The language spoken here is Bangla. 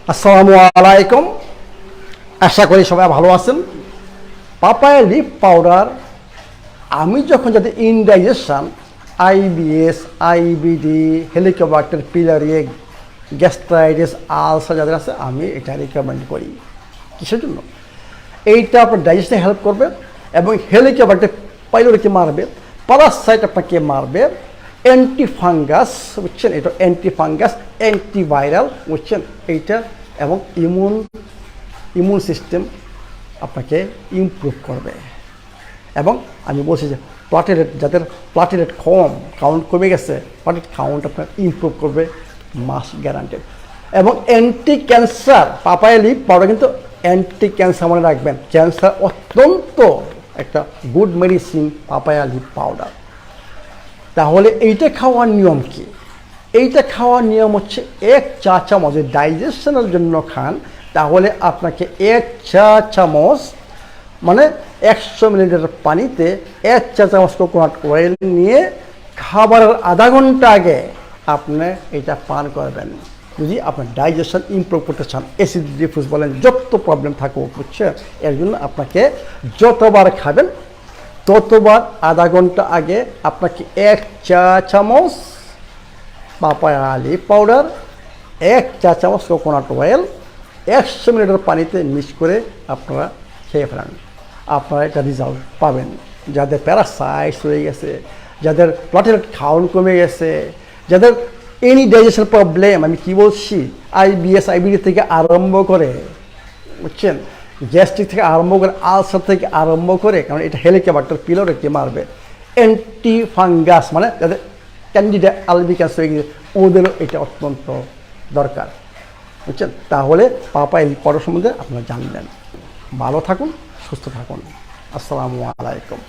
আসসালামু আলাইকুম। আশা করি সবাই ভালো আছেন। পাপায়া লিফ পাউডার আমি যখন যাদের indigestion, IBS, IBD, helicobacter pylori, gastritis, ulcer যাদের আছে আমি এটা রিকমেন্ড করি। কিসের জন্য? এইটা আপনার ডাইজেশনে হেল্প করবে এবং হেলিকোব্যাক্টার পাইলোরিকে মারবে, প্যারাসাইট আপনাকে মারবে, অ্যান্টিফাঙ্গাস বুঝছেন, এটা অ্যান্টিফাঙ্গাস, অ্যান্টিভাইরাল বুঝছেন এইটা, এবং ইমিউন সিস্টেম আপনাকে ইমপ্রুভ করবে। এবং আমি বলছি যে প্লাটেলেট, যাদের প্লাটেলেট কাউন্ট কমে গেছে, প্লাটেলেট কাউন্ট আপনার ইমপ্রুভ করবে, মাস গ্যারান্টেড। এবং anti cancer papaya leaf powder কিন্তু অ্যান্টি ক্যান্সার মনে রাখবেন, ক্যান্সার অত্যন্ত একটা good medicine papaya leaf powder. তাহলে এইটা খাওয়ার নিয়ম কি? এইটা খাওয়ার নিয়ম হচ্ছে 1 চা চামচ ডাইজেশনের জন্য খান, তাহলে আপনাকে 1 চা চামচ মানে 100 মিলিলিটার পানিতে 1 চা চামচ কোকোনাট অয়েল নিয়ে খাবারের আধা ঘন্টা আগে আপনি এটা পান করবেন। যদি আপনার ডাইজেশন ইমপ্রুভ করতে চান, অ্যাসিড রিফ্লুক্স বলেন, যত প্রবলেম থাকুক বুঝছেন, এর জন্য আপনাকে যতবার খাবেন ততবার আধা ঘন্টা আগে আপনাকে 1 চা চামচ পাপায়া লিফ পাউডার, 1 চা চামচ কোকোনাট অয়েল 100 মিলিলিটার পানিতে মিক্স করে আপনারা খেয়ে ফেলেন। আপনারা এটা রেজাল্ট পাবেন। যাদের প্যারাসাইটস হয়ে গেছে, যাদের প্লাটেলেট কাউন্ট কমে গেছে, যাদের এনি ডাইজেশন প্রবলেম, আমি কি বলছি, আইবিএস, আইবিডি থেকে আরম্ভ করে বুঝছেন, গ্যাস্ট্রিক থেকে আরম্ভ করে, আলসার থেকে আরম্ভ করে, কারণ এটা হেলিকোব্যাক্টার পিলারিকে মারবে, অ্যান্টিফাঙ্গাস মানে যাদের ক্যান্ডিডা আলবিকাস হয়ে গেছে ওদেরও এটা অত্যন্ত দরকার বুঝছেন। তাহলে পাপায়া লিফ পাউডার সম্বন্ধে আপনারা জানলেন। ভালো থাকুন, সুস্থ থাকুন। আসসালামু আলাইকুম।